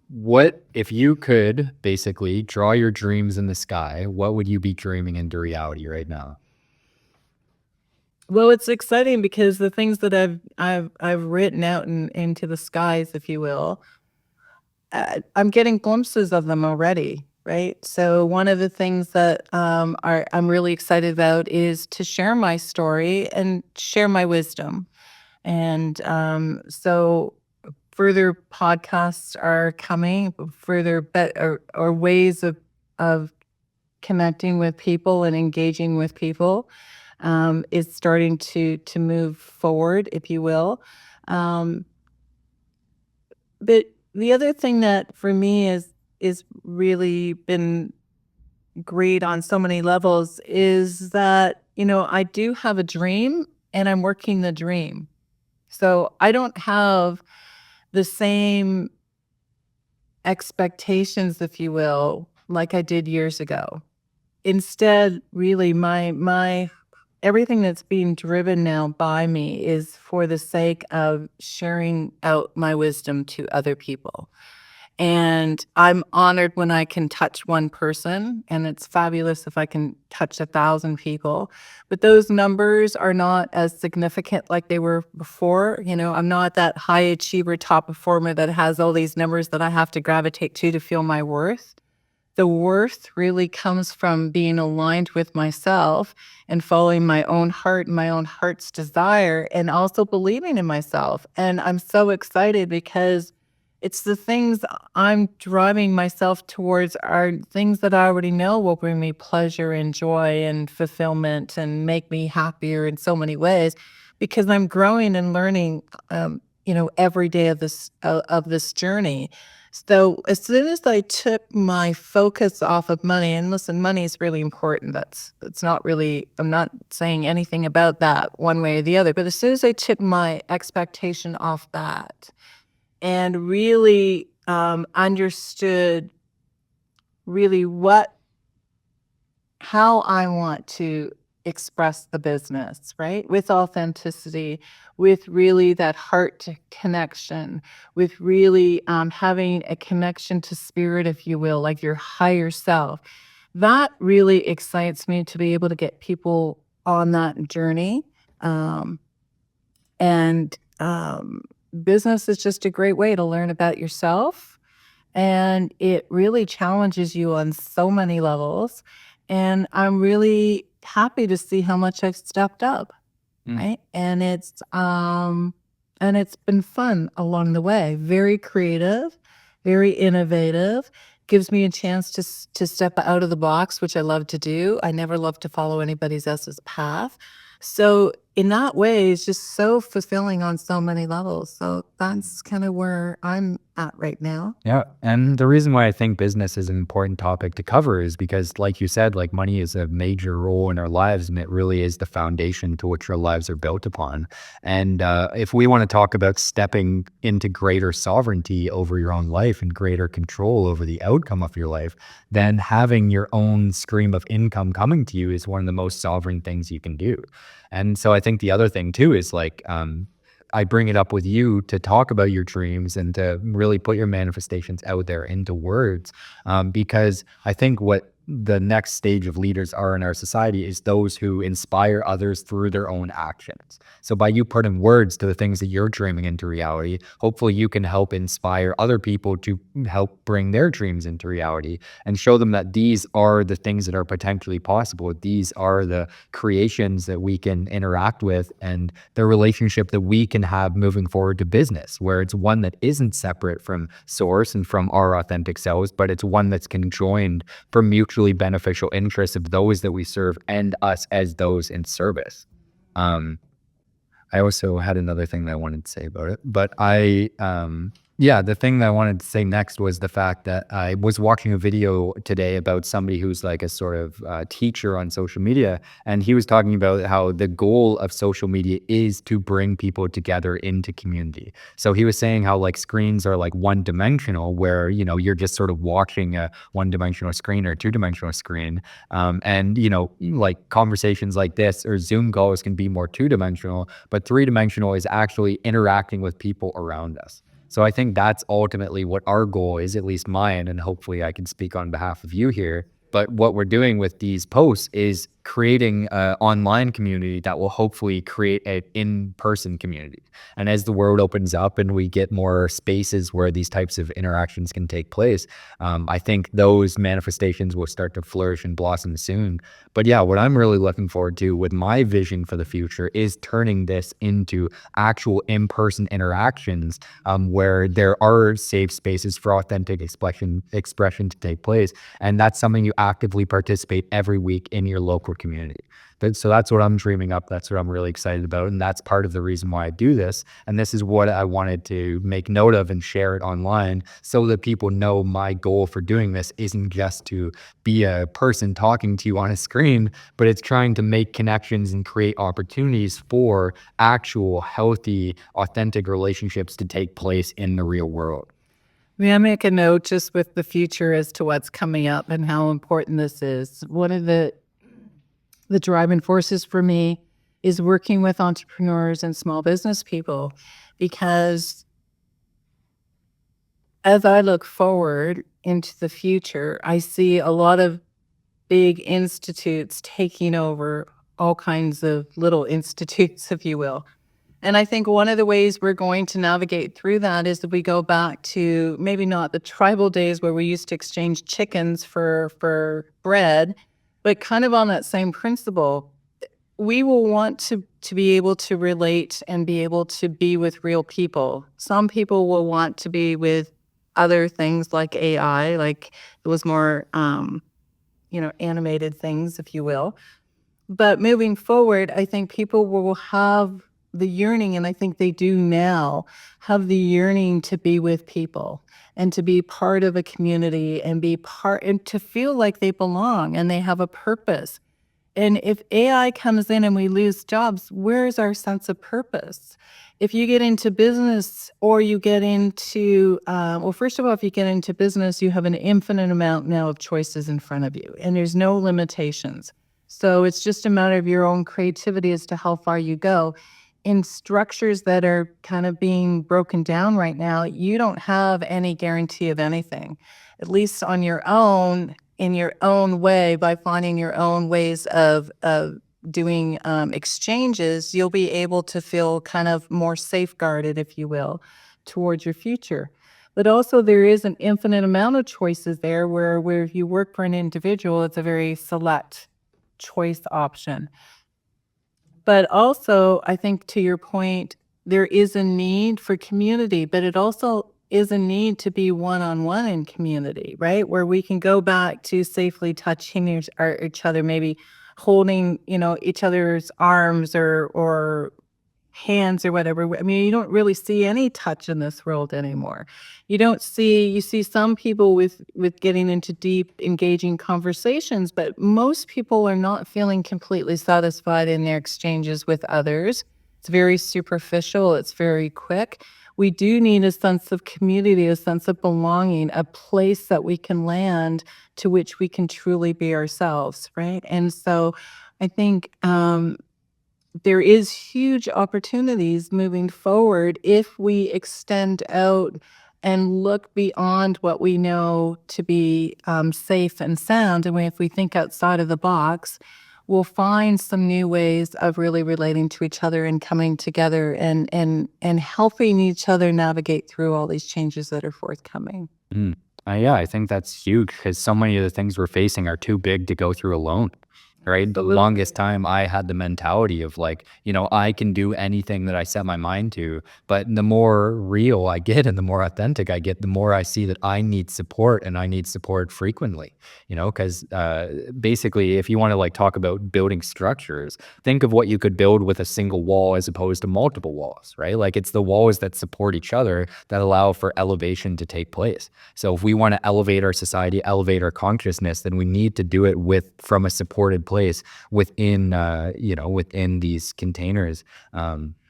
what if you could basically draw your dreams in the sky? What would you be dreaming into reality right now? Well, it's exciting because the things that I've written out into the skies, if you will, I'm getting glimpses of them already, right? So one of the things that I'm really excited about is to share my story and share my wisdom. And so further podcasts are coming, further or ways of connecting with people and engaging with people is starting to move forward, if you will. Um, but the other thing that for me is really been great on so many levels is that, I do have a dream and I'm working the dream. So I don't have the same expectations, if you will, like I did years ago. Instead, really my everything that's being driven now by me is for the sake of sharing out my wisdom to other people. And I'm honored when I can touch one person, and it's fabulous if I can touch 1,000 people. But those numbers are not as significant like they were before. I'm not that high achiever top performer that has all these numbers that I have to gravitate to feel my worth. The worth really comes from being aligned with myself and following my own heart and my own heart's desire, and also believing in myself. And I'm so excited because it's the things I'm driving myself towards are things that I already know will bring me pleasure and joy and fulfillment and make me happier in so many ways, because I'm growing and learning, every day of this journey. So as soon as I took my focus off of money, and listen, money is really important. That's not really, I'm not saying anything about that one way or the other. But as soon as I took my expectation off that and really understood really how I want to express the business, right? With authenticity, with really that heart connection, with really having a connection to spirit, if you will, like your higher self. That really excites me to be able to get people on that journey. Um, and business is just a great way to learn about yourself, and it really challenges you on so many levels. And I'm really happy to see how much I've stepped up, Mm. right? And it's been fun along the way. Very creative, very innovative. Gives me a chance to step out of the box, which I love to do. I never love to follow anybody else's path. So in that way, it's just so fulfilling on so many levels. So that's kind of where I'm at right now. Yeah. And the reason why I think business is an important topic to cover is because, like you said, like money is a major role in our lives, and it really is the foundation to which our lives are built upon. And if we want to talk about stepping into greater sovereignty over your own life and greater control over the outcome of your life, then having your own stream of income coming to you is one of the most sovereign things you can do. And so I think the other thing too is like, I bring it up with you to talk about your dreams and to really put your manifestations out there into words, because I think what the next stage of leaders are in our society is those who inspire others through their own actions. So by you putting words to the things that you're dreaming into reality, hopefully you can help inspire other people to help bring their dreams into reality and show them that these are the things that are potentially possible. These are the creations that we can interact with, and the relationship that we can have moving forward to business, where it's one that isn't separate from source and from our authentic selves, but it's one that's conjoined for mutually beneficial interests of those that we serve and us as those in service. Um, I also had another thing that I wanted to say about it, but yeah, the thing that I wanted to say next was the fact that I was watching a video today about somebody who's like a sort of teacher on social media, and he was talking about how the goal of social media is to bring people together into community. So he was saying how like screens are like one dimensional, where you're just sort of watching a one dimensional screen or a two-dimensional screen, and like conversations like this or Zoom calls can be more two-dimensional, but three-dimensional is actually interacting with people around us. So I think that's ultimately what our goal is, at least mine, and hopefully I can speak on behalf of you here. But what we're doing with these posts is creating an online community that will hopefully create an in-person community. And as the world opens up and we get more spaces where these types of interactions can take place, I think those manifestations will start to flourish and blossom soon. But yeah, what I'm really looking forward to with my vision for the future is turning this into actual in-person interactions, where there are safe spaces for authentic expression to take place. And that's something you actively participate every week in your local actual community. So that's what I'm dreaming up. That's what I'm really excited about. And that's part of the reason why I do this. And this is what I wanted to make note of and share it online so that people know my goal for doing this isn't just to be a person talking to you on a screen, but it's trying to make connections and create opportunities for actual, healthy, authentic relationships to take place in the real world. May I make a note just with the future as to what's coming up and how important this is? One of the driving forces for me is working with entrepreneurs and small business people, because as I look forward into the future, I see a lot of big institutes taking over all kinds of little institutes, if you will. And I think one of the ways we're going to navigate through that is that we go back to maybe not the tribal days where we used to exchange chickens for bread, but kind of on that same principle. We will want to be able to relate and be able to be with real people. Some people will want to be with other things like AI, like those more animated things, if you will. But moving forward, I think people will have the yearning, and I think they do now have the yearning to be with people and to be part of a community and be part and to feel like they belong and they have a purpose. And if AI comes in and we lose jobs, where's our sense of purpose? If you get into business or you get into, well, first of all, if you get into business, you have an infinite amount now of choices in front of you, and there's no limitations. So it's just a matter of your own creativity as to how far you go. In structures that are kind of being broken down right now, you don't have any guarantee of anything, at least on your own, in your own way, by finding your own ways of doing exchanges, you'll be able to feel kind of more safeguarded, if you will, towards your future. But also, there is an infinite amount of choices there where if you work for an individual, it's a very select choice option. But also, I think to your point, there is a need for community, but it also is a need to be one-on-one in community, right? Where we can go back to safely touching each other, maybe holding, each other's arms or hands or whatever. I mean, you don't really see any touch in this world anymore. You see some people with getting into deep, engaging conversations, but most people are not feeling completely satisfied in their exchanges with others. It's very superficial, it's very quick. We do need a sense of community, a sense of belonging, a place that we can land to which we can truly be ourselves, right? And so I think there is huge opportunities moving forward if we extend out and look beyond what we know to be safe and sound. And if we think outside of the box, we'll find some new ways of really relating to each other and coming together and helping each other navigate through all these changes that are forthcoming. Mm. Yeah, I think that's huge because so many of the things we're facing are too big to go through alone. Right. The longest time I had the mentality of like, I can do anything that I set my mind to. But the more real I get and the more authentic I get, the more I see that I need support and I need support frequently, because basically, if you want to like talk about building structures, think of what you could build with a single wall as opposed to multiple walls, right? Like it's the walls that support each other that allow for elevation to take place. So if we want to elevate our society, elevate our consciousness, then we need to do it from a supported place within within these containers.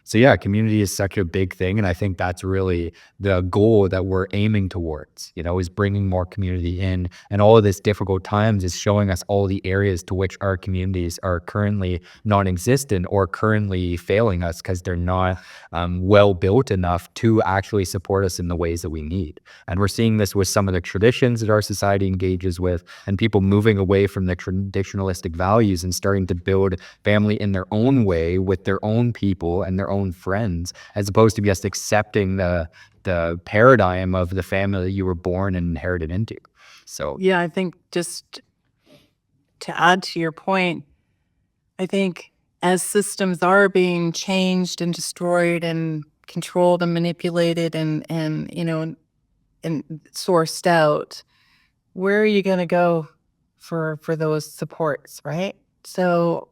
So yeah, community is such a big thing, and I think that's really the goal that we're aiming towards, is bringing more community in. And all of this difficult times is showing us all the areas to which our communities are currently non-existent or currently failing us because they're not well built enough to actually support us in the ways that we need. And we're seeing this with some of the traditions that our society engages with, and people moving away from the traditionalistic values and starting to build family in their own way with their own people and their own friends, as opposed to just accepting the paradigm of the family that you were born and inherited into. So Yeah, I think just to add to your point, I think as systems are being changed and destroyed and controlled and manipulated and sourced out, where are you going to go for those supports, right? So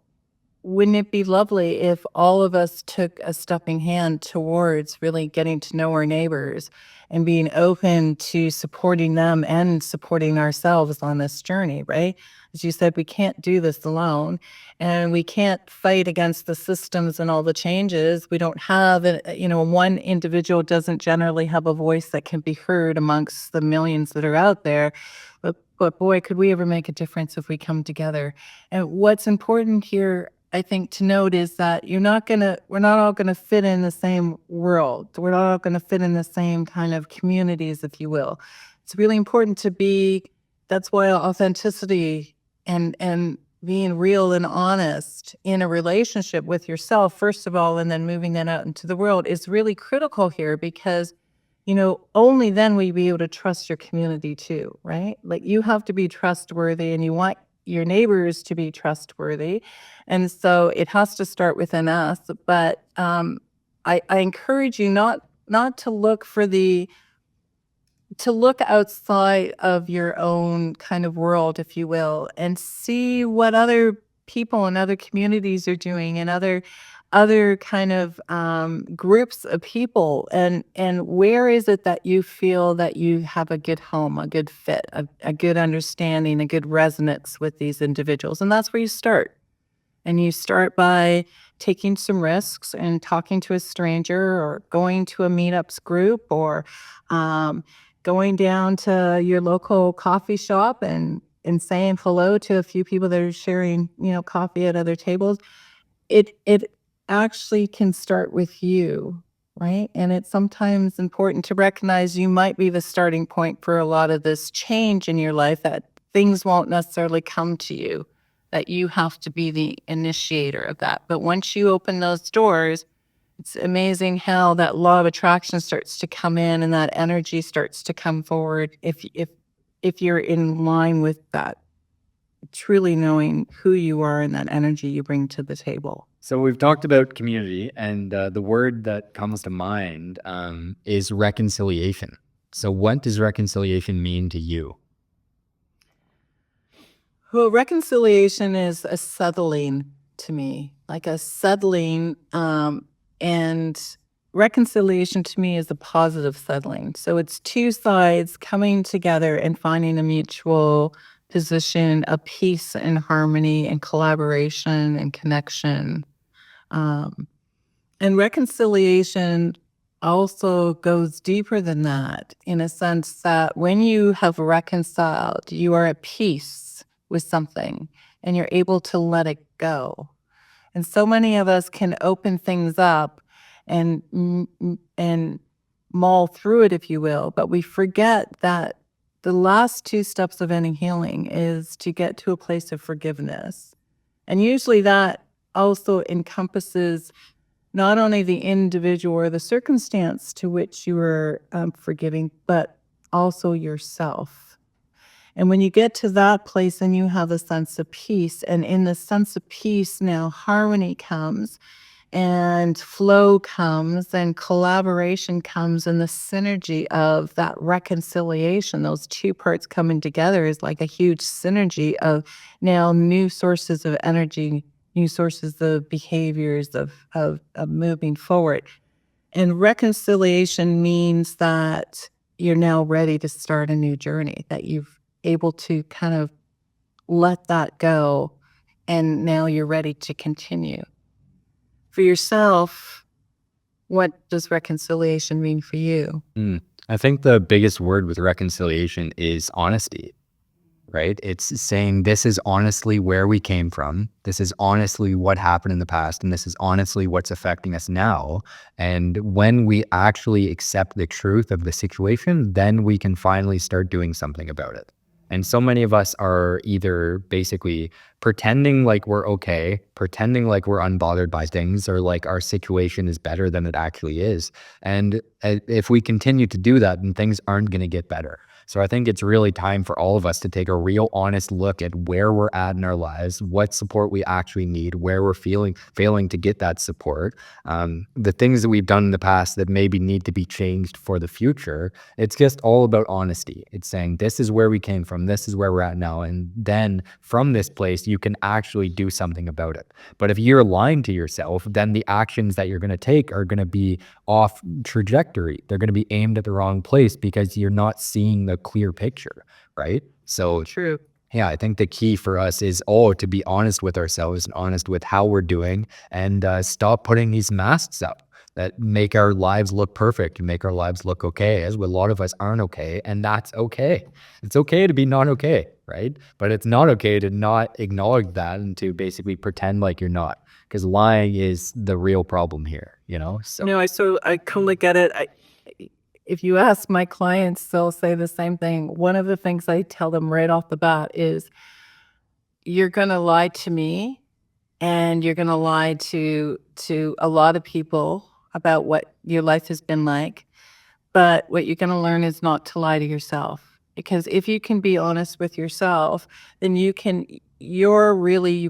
wouldn't it be lovely if all of us took a stepping hand towards really getting to know our neighbors and being open to supporting them and supporting ourselves on this journey, right? As you said, we can't do this alone and we can't fight against the systems and all the changes. We don't have, one individual doesn't generally have a voice that can be heard amongst the millions that are out there. But boy, could we ever make a difference if we come together. And what's important here, I think, to note is that we're not all gonna fit in the same world. We're not all gonna fit in the same kind of communities, if you will. It's really important to be that's why authenticity and being real and honest in a relationship with yourself, first of all, and then moving that out into the world is really critical here because only then will you be able to trust your community too, right? Like you have to be trustworthy and you want your neighbors to be trustworthy. And so it has to start within us. But I encourage you not to look for to look outside of your own kind of world, if you will, and see what other people and other communities are doing and other kind of groups of people and where is it that you feel that you have a good home, a good fit, a good understanding, a good resonance with these individuals. And that's where you start. And you start by taking some risks and talking to a stranger or going to a meetups group or um, going down to your local coffee shop and saying hello to a few people that are sharing, coffee at other tables. It actually can start with you, right? And it's sometimes important to recognize you might be the starting point for a lot of this change in your life, that things won't necessarily come to you, that you have to be the initiator of that. But once you open those doors, it's amazing how that law of attraction starts to come in and that energy starts to come forward if you're in line with that, truly knowing who you are and that energy you bring to the table. So we've talked about community, and the word that comes to mind is reconciliation. So what does reconciliation mean to you? Well, reconciliation is a settling to me, like a settling, and reconciliation to me is a positive settling. So it's two sides coming together and finding a mutual position of peace and harmony and collaboration and connection. Um, and reconciliation also goes deeper than that in a sense that when you have reconciled, you are at peace with something and you're able to let it go. And so many of us can open things up and maul through it, if you will, but we forget that the last two steps of any healing is to get to a place of forgiveness. And usually that also encompasses not only the individual or the circumstance to which you are forgiving, but also yourself. And when you get to that place and you have a sense of peace, and in the sense of peace, now harmony comes and flow comes and collaboration comes, and the synergy of that reconciliation, those two parts coming together is like a huge synergy of now new sources of energy, new sources of behaviors of moving forward. And reconciliation means that you're now ready to start a new journey, that you've able to kind of let that go and now you're ready to continue. For yourself, what does reconciliation mean for you? Mm. I think the biggest word with reconciliation is honesty, right? It's saying this is honestly where we came from. This is honestly what happened in the past. And this is honestly what's affecting us now. And when we actually accept the truth of the situation, then we can finally start doing something about it. And so many of us are either basically pretending like we're okay, pretending like we're unbothered by things, or like our situation is better than it actually is. And if we continue to do that, then things aren't going to get better. So I think it's really time for all of us to take a real honest look at where we're at in our lives, what support we actually need, where we're failing to get that support, the things that we've done in the past that maybe need to be changed for the future. It's just all about honesty. It's saying, this is where we came from, this is where we're at now. And then from this place, you can actually do something about it. But if you're lying to yourself, then the actions that you're going to take are going to be off trajectory. They're going to be aimed at the wrong place because you're not seeing the clear picture, right? So True. yeah, I think the key for us is all to be honest with ourselves and honest with how we're doing, and stop putting these masks up that make our lives look perfect and make our lives look okay, as a lot of us aren't okay. And that's okay. It's okay to be not okay, right? But it's not okay to not acknowledge that and to basically pretend like you're not, because lying is the real problem here, you know? So, No, I totally get it. If you ask my clients, they'll say the same thing. One of the things I tell them right off the bat is, "You're gonna lie to me, and you're gonna lie to a lot of people about what your life has been like, but what you're gonna learn is not to lie to yourself." Because if you can be honest with yourself, then you've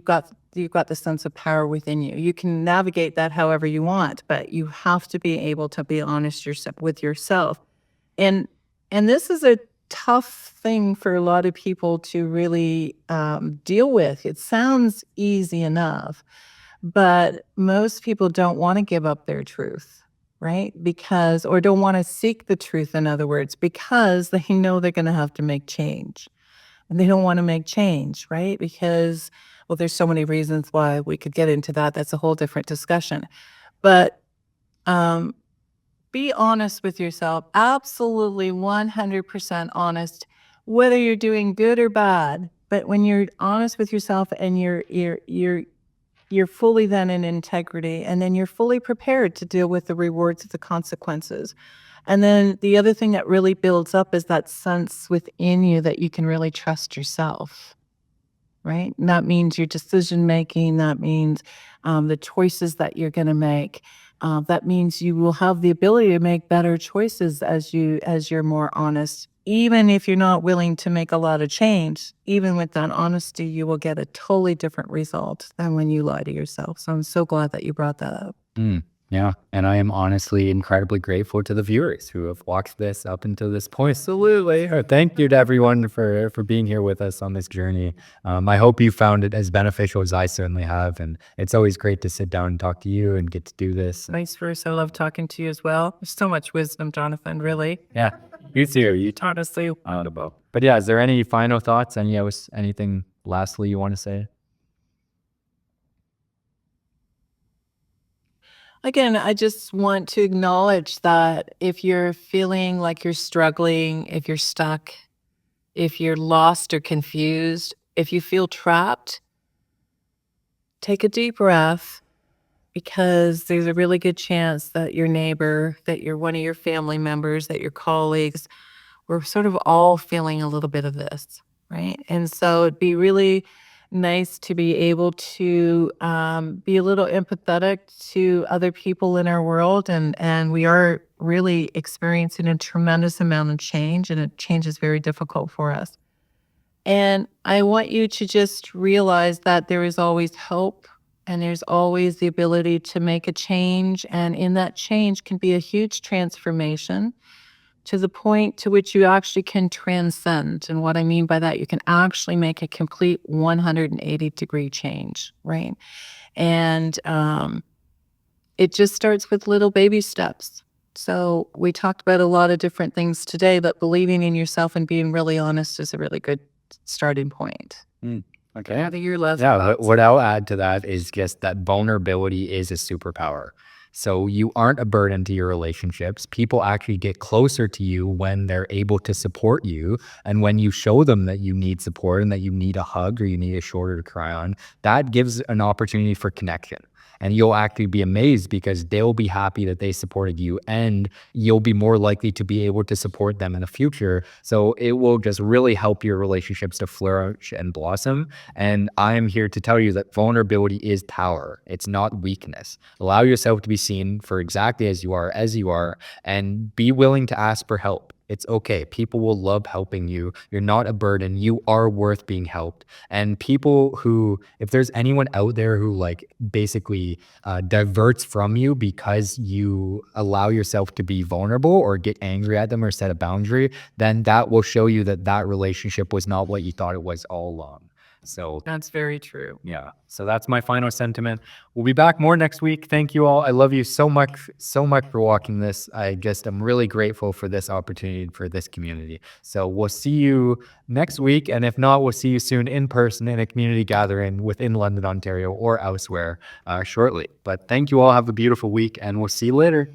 got the sense of power within you. You can navigate that however you want, but you have to be able to be honest with yourself. And this is a tough thing for a lot of people to really, deal with. It sounds easy enough, but most people don't wanna give up their truth, right? Because or don't wanna seek the truth, in other words, because they know they're gonna have to make change, and they don't wanna make change, right? Because well, there's so many reasons why we could get into that, that's a whole different discussion. But, um, be honest with yourself, absolutely 100% honest, whether you're doing good or bad. But when you're honest with yourself and you're fully then in integrity, and then you're fully prepared to deal with the rewards of the consequences. And then the other thing that really builds up is that sense within you that you can really trust yourself. Right? And that means your decision making, that means, the choices that you're gonna make. That means you will have the ability to make better choices as you're more honest. Even if you're not willing to make a lot of change, even with that honesty, you will get a totally different result than when you lie to yourself. So I'm so glad that you brought that up. mm, yeah. And I am honestly incredibly grateful to the viewers who have watched this up until this point. Absolutely. Thank you to everyone for being here with us on this journey. I hope you found it as beneficial as I certainly have. And it's always great to sit down and talk to you and get to do this. Vice versa. I love talking to you as well. There's so much wisdom, Jonathan, really. Yeah, you too. You taught Honestly. about. But yeah, is there any final thoughts? Anything lastly you want to say? Again, I just want to acknowledge that if you're feeling like you're struggling, if you're stuck, if you're lost or confused, if you feel trapped, take a deep breath because there's a really good chance that your neighbor, that you're one of your family members, that your colleagues, we're sort of all feeling a little bit of this, right? And so it'd be really nice to be able to be a little empathetic to other people in our world, and we are really experiencing a tremendous amount of change, and change is very difficult for us. And I want you to just realize that there is always hope and there's always the ability to make a change. And in that change can be a huge transformation to the point to which you actually can transcend. And what I mean by that, you can actually make a complete 180-degree change, right? And it just starts with little baby steps. So we talked about a lot of different things today, but believing in yourself and being really honest is a really good starting point. Okay. What are your last Yeah, thoughts? what I'll add to that is just that vulnerability is a superpower. So you aren't a burden to your relationships. People actually get closer to you when they're able to support you. And when you show them that you need support and that you need a hug or you need a shoulder to cry on, that gives an opportunity for connection. And you'll actually be amazed because they'll be happy that they supported you, and you'll be more likely to be able to support them in the future. So it will just really help your relationships to flourish and blossom. And I am here to tell you that vulnerability is power. It's not weakness. Allow yourself to be seen for exactly as you are, and be willing to ask for help. It's okay. People will love helping you. You're not a burden. You are worth being helped. And people who, if there's anyone out there who like basically diverts from you because you allow yourself to be vulnerable or get angry at them or set a boundary, then that will show you that that relationship was not what you thought it was all along. So That's very true. yeah. So that's my final sentiment. We'll be back more next week. Thank you all. I love you so much for walking this. I just am really grateful for this opportunity for this community. So we'll see you next week. And if not, we'll see you soon in person in a community gathering within London, Ontario, or elsewhere shortly. But thank you all. Have a beautiful week, and we'll see you later.